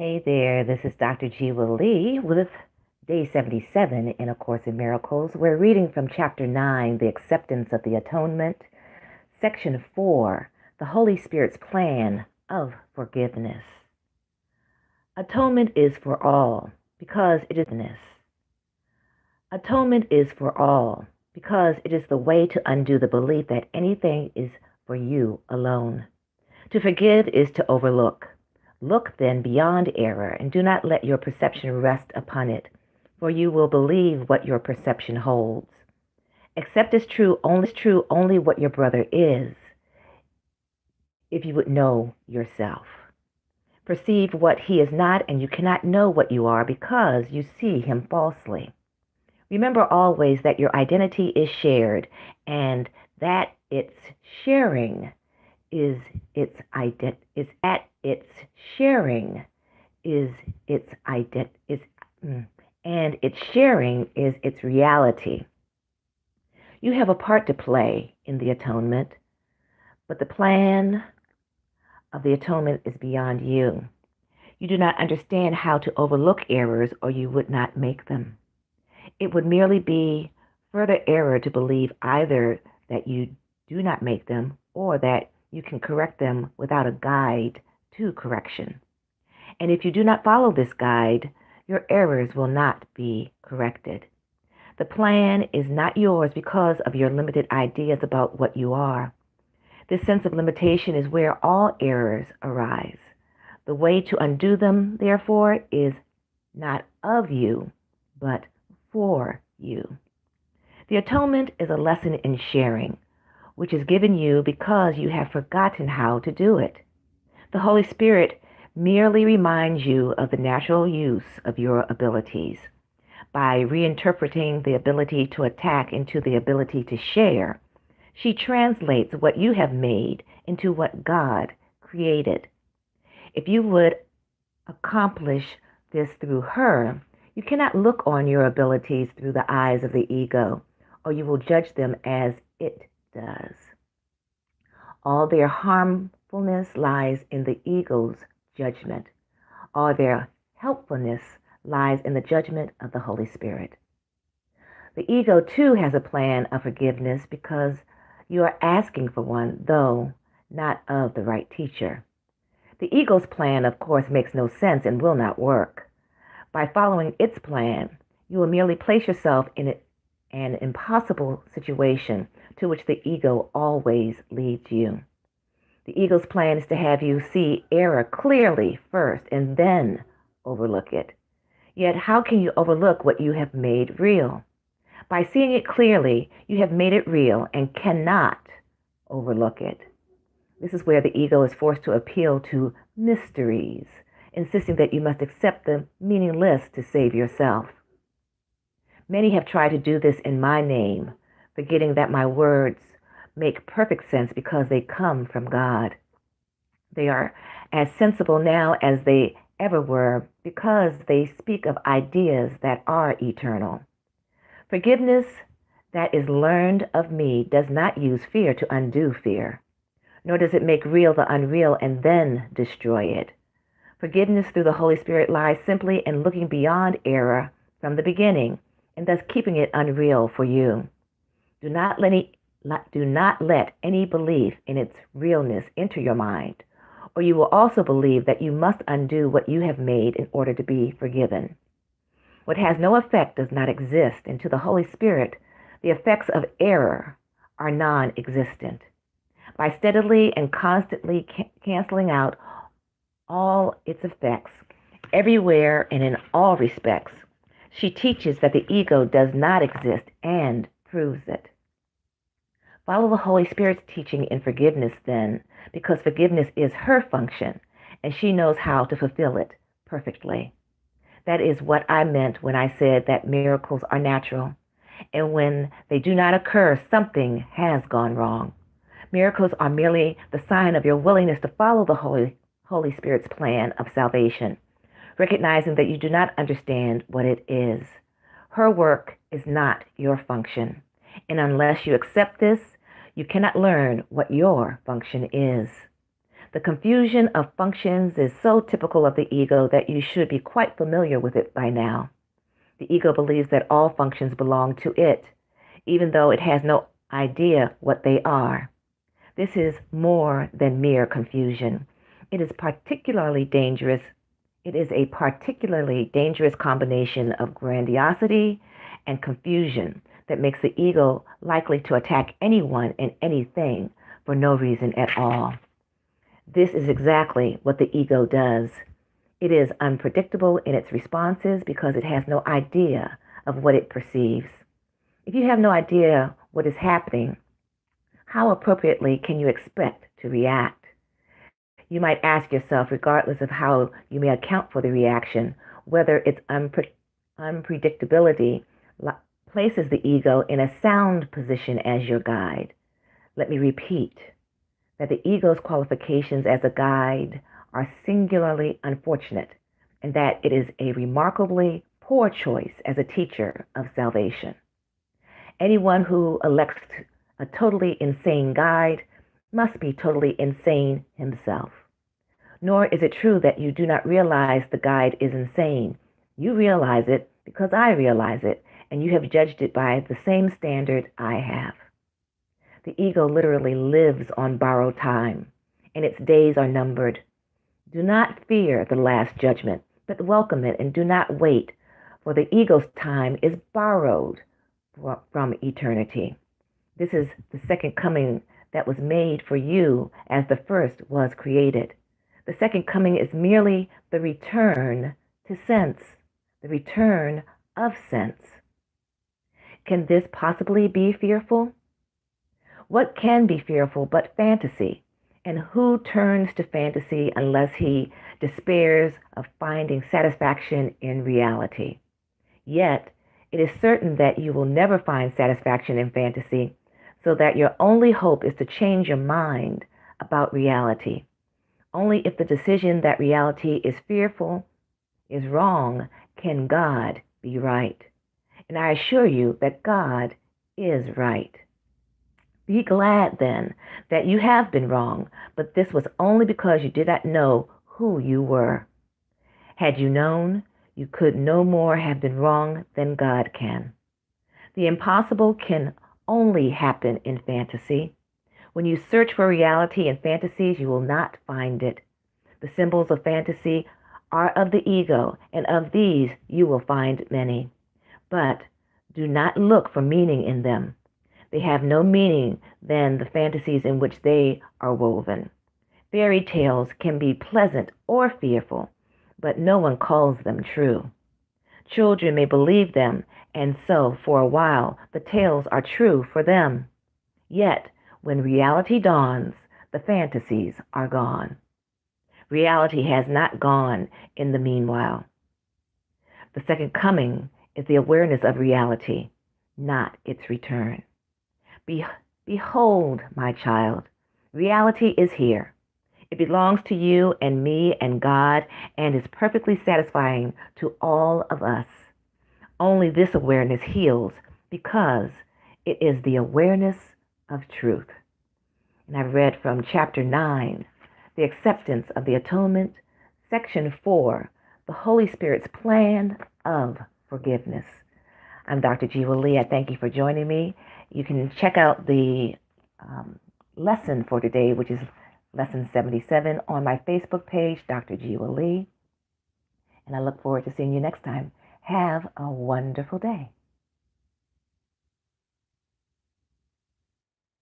Hey there, this is Dr. Jewa with day 77 in A Course in Miracles. We're reading from chapter 9, The Acceptance of the Atonement, section 4, The Holy Spirit's Plan of Forgiveness. Atonement is for all because it is forgiveness. Atonement is for all because it is the way to undo the belief that anything is for you alone. To forgive is to overlook. Look then beyond error, and do not let your perception rest upon it, for you will believe what your perception holds. Accept as true only what your brother is, if you would know yourself. Perceive what he is not, and you cannot know what you are because you see him falsely. Remember always that your identity is shared, and that its sharing is its is at its sharing is its and its sharing is its reality. You have a part to play in the atonement, but the plan of the atonement is beyond you. You do not understand how to overlook errors, or you would not make them. It would merely be further error to believe either that you do not make them or that you can correct them without a guide to correction. And if you do not follow this guide, your errors will not be corrected. The plan is not yours because of your limited ideas about what you are. This sense of limitation is where all errors arise. The way to undo them, therefore, is not of you, but for you. The atonement is a lesson in sharing, which is given you because you have forgotten how to do it. The Holy Spirit merely reminds you of the natural use of your abilities. By reinterpreting the ability to attack into the ability to share, she translates what you have made into what God created. If you would accomplish this through her, you cannot look on your abilities through the eyes of the ego, or you will judge them as it does. All their harmfulness lies in the ego's judgment. All their helpfulness lies in the judgment of the Holy Spirit. The ego, too, has a plan of forgiveness because you are asking for one, though not of the right teacher. The ego's plan, of course, makes no sense and will not work. By following its plan, you will merely place yourself in an impossible situation to which the ego always leads you. The ego's plan is to have you see error clearly first and then overlook it. Yet how can you overlook what you have made real? By seeing it clearly, you have made it real and cannot overlook it. This is where the ego is forced to appeal to mysteries, insisting that you must accept the meaningless to save yourself. Many have tried to do this in my name, forgetting that my words make perfect sense because they come from God. They are as sensible now as they ever were because they speak of ideas that are eternal. Forgiveness that is learned of me does not use fear to undo fear, nor does it make real the unreal and then destroy it. Forgiveness through the Holy Spirit lies simply in looking beyond error from the beginning and thus keeping it unreal for you. Do not let any belief in its realness enter your mind, or you will also believe that you must undo what you have made in order to be forgiven. What has no effect does not exist, and to the Holy Spirit, the effects of error are non-existent. By steadily and constantly canceling out all its effects, everywhere and in all respects, she teaches that the ego does not exist and proves it. Follow the Holy Spirit's teaching in forgiveness then, because forgiveness is her function, and she knows how to fulfill it perfectly. That is what I meant when I said that miracles are natural, and when they do not occur, something has gone wrong. Miracles are merely the sign of your willingness to follow the Holy Spirit's plan of salvation, recognizing that you do not understand what it is. Her work is not your function, and unless you accept this, you cannot learn what your function is. The confusion of functions is so typical of the ego that you should be quite familiar with it by now. The ego believes that all functions belong to it, even though it has no idea what they are. This is more than mere confusion. It is particularly dangerous. It is a particularly dangerous combination of grandiosity and confusion that makes the ego likely to attack anyone and anything for no reason at all. This is exactly what the ego does. It is unpredictable in its responses because it has no idea of what it perceives. If you have no idea what is happening, how appropriately can you expect to react? You might ask yourself, regardless of how you may account for the reaction, whether its unpredictability places the ego in a sound position as your guide. Let me repeat that the ego's qualifications as a guide are singularly unfortunate, and that it is a remarkably poor choice as a teacher of salvation. Anyone who elects a totally insane guide must be totally insane himself. Nor is it true that you do not realize the guide is insane. You realize it because I realize it, and you have judged it by the same standard I have. The ego literally lives on borrowed time, and its days are numbered. Do not fear the last judgment, but welcome it, and do not wait, for the ego's time is borrowed from eternity. This is the second coming that was made for you as the first was created. The second coming is merely the return to sense, the return of sense. Can this possibly be fearful? What can be fearful but fantasy? And who turns to fantasy unless he despairs of finding satisfaction in reality? Yet, it is certain that you will never find satisfaction in fantasy, so that your only hope is to change your mind about reality. Only if the decision that reality is fearful, is wrong, can God be right. And I assure you that God is right. Be glad, then, that you have been wrong, but this was only because you did not know who you were. Had you known, you could no more have been wrong than God can. The impossible can only happen in fantasy. When you search for reality in fantasies, you will not find it. The symbols of fantasy are of the ego, and of these you will find many. But do not look for meaning in them. They have no meaning than the fantasies in which they are woven. Fairy tales can be pleasant or fearful, but no one calls them true. Children may believe them, and so, for a while, the tales are true for them. Yet, when reality dawns, the fantasies are gone. Reality has not gone in the meanwhile. The second coming is the awareness of reality, not its return. Behold, my child, reality is here. It belongs to you and me and God, and is perfectly satisfying to all of us. Only this awareness heals because it is the awareness of truth. And I've read from chapter 9, The Acceptance of the Atonement, section 4, The Holy Spirit's Plan of Forgiveness. I'm Dr. Jewa Lee. I thank you for joining me. You can check out the lesson for today, which is lesson 77, on my Facebook page, Dr. Jewa Lee. And I look forward to seeing you next time. Have a wonderful day.